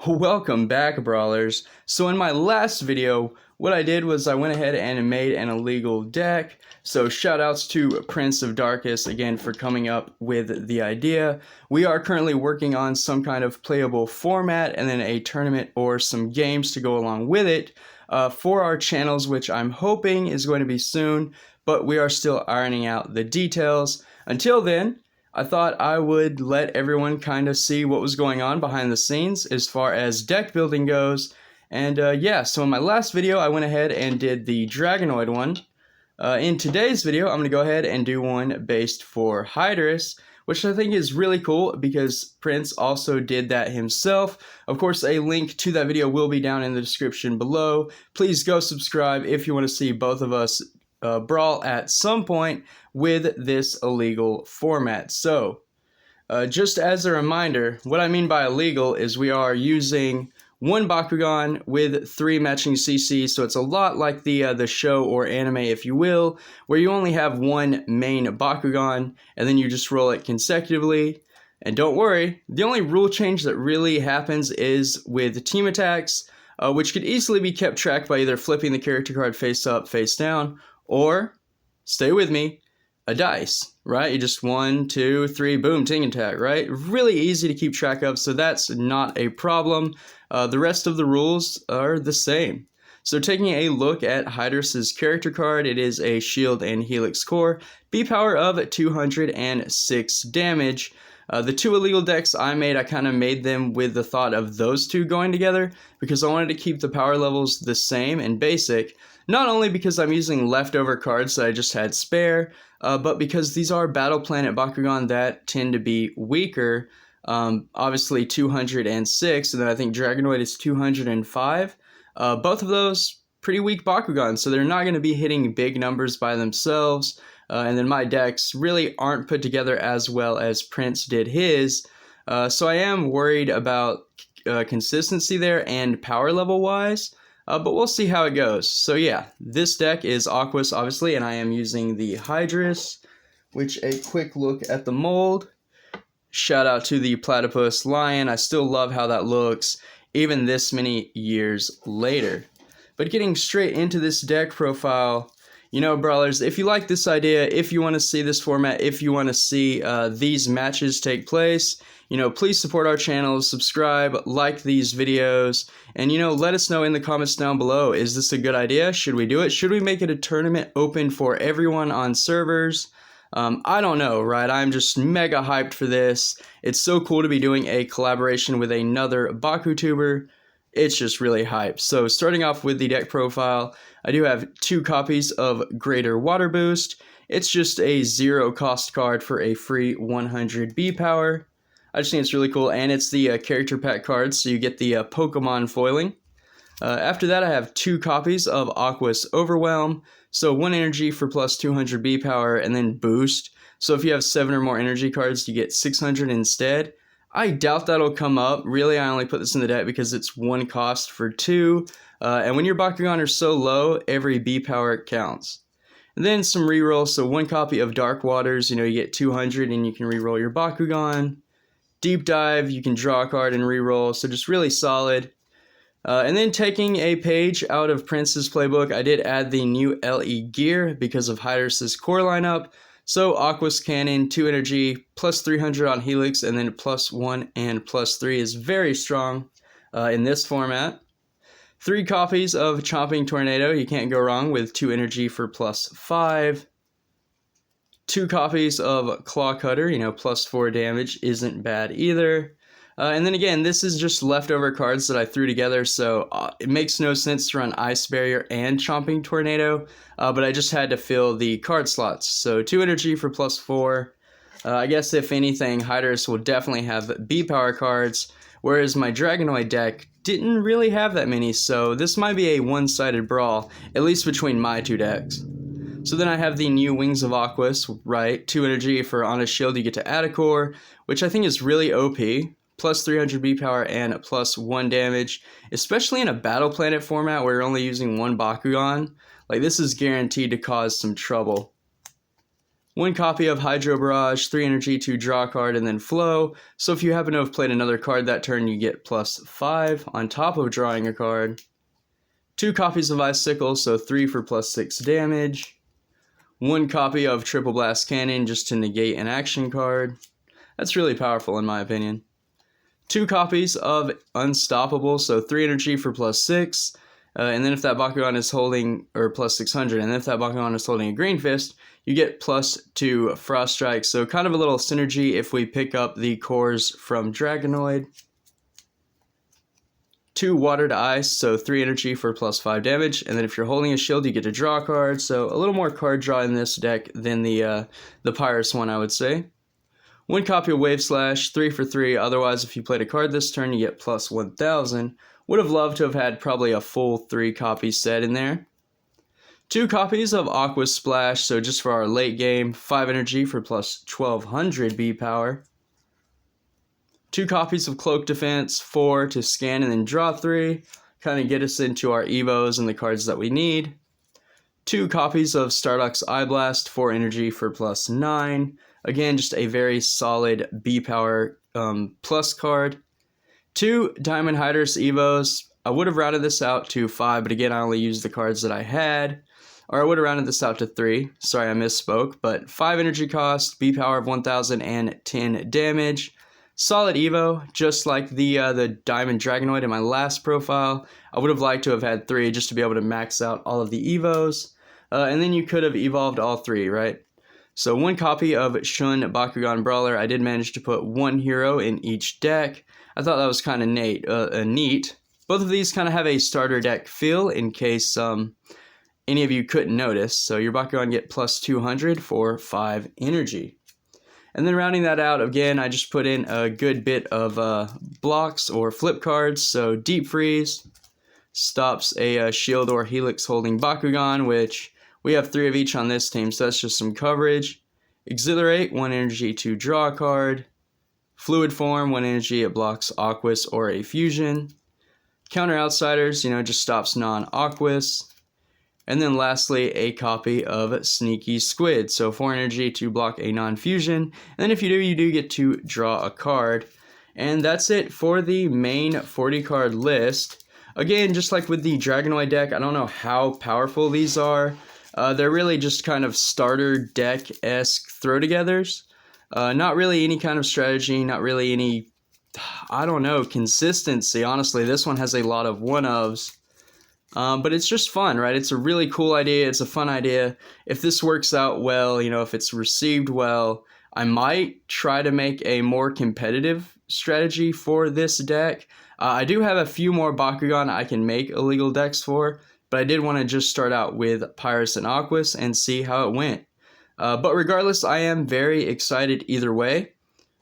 Welcome back, Brawlers. So in my last video, what I did was I went ahead and made an illegal deck. So shoutouts to Prince of Darkest again for coming up with the idea. We are currently working on some kind of playable format and then a tournament or some games to go along with it for our channels, which I'm hoping is going to be soon, but we are still ironing out the details. Until then, I thought I would let everyone kind of see what was going on behind the scenes as far as deck building goes. And yeah, so in my last video, I went ahead and did the Dragonoid one. In today's video, I'm going to go ahead and do one based for HYDOROUS, which I think is really cool because Prince also did that himself. Of course, a link to that video will be down in the description below. Please go subscribe if you want to see both of us brawl at some point with this illegal format. So just as a reminder, what I mean by illegal is we are using one Bakugan with 3 matching CCs, so it's a lot like the show or anime, if you will, where you only have one main Bakugan and then you just roll it consecutively. And don't worry, the only rule change that really happens is with team attacks, which could easily be kept track by either flipping the character card face up, face down, or, stay with me, a dice, right? You just 1, 2, 3, boom, team attack, right? Really easy to keep track of, so that's not a problem. The rest of the rules are the same. So taking a look at HYDOROUS' character card, it is a shield and helix core, B power of 206 damage. The 2 illegal decks I kind of made them with the thought of those 2 going together because I wanted to keep the power levels the same and basic, not only because I'm using leftover cards that I just had spare, but because these are Battle Planet Bakugan that tend to be weaker. Obviously 206, and then I think Dragonoid is 205. Both of those pretty weak Bakugan, so they're not going to be hitting big numbers by themselves. And then my decks really aren't put together as well as Prince did his. So I am worried about consistency there and power level wise. But we'll see how it goes. So yeah, this deck is Aquos, obviously, and I am using the HYDOROUS, which a quick look at the mold. Shout out to the platypus lion. I still love how that looks, even this many years later. But getting straight into this deck profile, you know, Brawlers, if you like this idea, if you want to see this format, if you want to see these matches take place, you know, please support our channel, subscribe, like these videos, and, you know, let us know in the comments down below, is this a good idea? Should we do it? Should we make it a tournament open for everyone on servers? I don't know, right? I'm just mega hyped for this. It's so cool to be doing a collaboration with another Bakutuber. It's just really hype. So starting off with the deck profile, I do have 2 copies of Greater Water Boost. It's just a 0 cost card for a free 100 B power. I just think it's really cool, and it's the character pack cards, so you get the Pokemon foiling. After that, I have 2 copies of Aquos Overwhelm, so 1 energy for plus 200 B power, and then boost. So if you have 7 or more energy cards, you get 600 instead. I doubt that'll come up. Really, I only put this in the deck because it's 1 cost for 2. And when your Bakugan are so low, every B power counts. And then some reroll, so 1 copy of Dark Waters, you know, you get 200 and you can reroll your Bakugan. Deep Dive, you can draw a card and reroll, so just really solid. And then taking a page out of Prince's playbook, I did add the new LE gear because of HYDOROUS' core lineup. So Aquos Cannon, 2 energy, plus 300 on Helix, and then plus 1 and plus 3 is very strong in this format. 3 copies of Chomping Tornado, you can't go wrong with 2 energy for plus 5. 2 copies of Claw Cutter, you know, plus 4 damage isn't bad either. And then again, this is just leftover cards that I threw together, so it makes no sense to run Ice Barrier and Chomping Tornado, but I just had to fill the card slots. So 2 energy for plus 4. I guess if anything, HYDOROUS will definitely have B power cards, whereas my Dragonoid deck didn't really have that many, so this might be a one-sided brawl, at least between my 2 decks. So then I have the new Wings of Aquos, right? 2 energy for on a shield, you get to add a core, which I think is really OP. Plus 300 B power and plus 1 damage, especially in a Battle Planet format where you're only using 1 Bakugan. Like, this is guaranteed to cause some trouble. 1 copy of Hydro Barrage, 3 energy to draw a card and then flow. So if you happen to have played another card that turn, you get +5 on top of drawing a card. 2 copies of Icicle, so 3 for +6 damage. 1 copy of Triple Blast Cannon just to negate an action card. That's really powerful in my opinion. 2 copies of Unstoppable, so 3 energy for +6. And then if that Bakugan is holding, or +600, and then if that Bakugan is holding a Green Fist, you get +2 Frost Strike. So kind of a little synergy if we pick up the cores from Dragonoid. 2 Water to Ice, so 3 energy for +5 damage. And then if you're holding a shield, you get to draw a card. So a little more card draw in this deck than the Pyrus one, I would say. 1 copy of Wave Slash, 3 for 3. Otherwise, if you played a card this turn, you get +1000. Would have loved to have had probably a full 3 copy set in there. 2 copies of Aquos Splash, so just for our late game. 5 energy for +1200 B power. 2 copies of Cloak Defense, 4 to scan and then draw 3. Kind of get us into our Evos and the cards that we need. 2 copies of Starduck's Eye Blast, 4 energy for +9. Again, just a very solid B power plus card. 2 Diamond Hydorous Evos. I would have rounded this out to 5, but again, I only used the cards that I had. Or I would have rounded this out to 3. Sorry, I misspoke. But 5 energy cost, B power of 1000, and 10 damage. Solid Evo, just like the Diamond Dragonoid in my last profile. I would have liked to have had 3 just to be able to max out all of the Evos. And then you could have evolved all 3, right? So 1 copy of Shun Bakugan Brawler. I did manage to put 1 hero in each deck. I thought that was kind of neat. Both of these kind of have a starter deck feel in case any of you couldn't notice. So your Bakugan get +200 for 5 energy. And then rounding that out, again, I just put in a good bit of blocks or flip cards. So Deep Freeze stops a shield or helix holding Bakugan, which we have 3 of each on this team, so that's just some coverage. Exhilarate, 1 energy to draw a card. Fluid Form, 1 energy, it blocks Aquos or a fusion. Counter Outsiders, just stops non-Aquos. And then lastly, a copy of Sneaky Squid, so 4 energy to block a non-fusion. And then if you do get to draw a card. And that's it for the main 40 card list. Again, just like with the Dragonoid deck, I don't know how powerful these are. They're really just kind of starter deck-esque throw-togethers. Not really any kind of strategy, not really any, consistency. Honestly, this one has a lot of one-ofs. But it's just fun, right? It's a really cool idea. It's a fun idea. If this works out well, if it's received well, I might try to make a more competitive strategy for this deck. I do have a few more Bakugan I can make illegal decks for, but I did want to just start out with Pyrus and Aquos and see how it went. But regardless, I am very excited either way.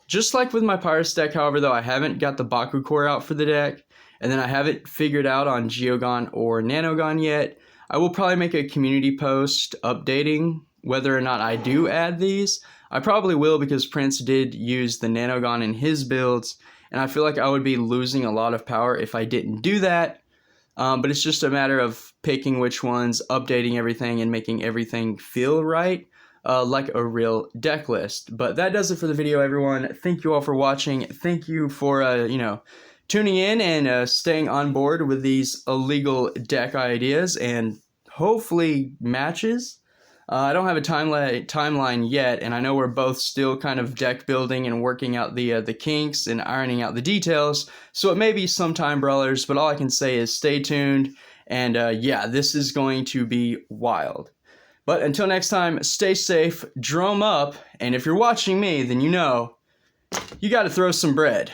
Just like with my Pyrus deck, however, though, I haven't got the Baku core out for the deck, and then I haven't figured out on Geogon or Nanogon yet. I will probably make a community post updating whether or not I do add these. I probably will because Prince did use the Nanogon in his builds, and I feel like I would be losing a lot of power if I didn't do that. But it's just a matter of picking which ones, updating everything, and making everything feel right, like a real deck list. But that does it for the video, everyone. Thank you all for watching. Thank you for, tuning in and staying on board with these illegal deck ideas and hopefully matches. I don't have a timeline yet, and I know we're both still kind of deck building and working out the kinks and ironing out the details, so it may be sometime, brawlers, but all I can say is stay tuned, and yeah, this is going to be wild. But until next time, stay safe, drum up, and if you're watching me, then you know you gotta throw some bread.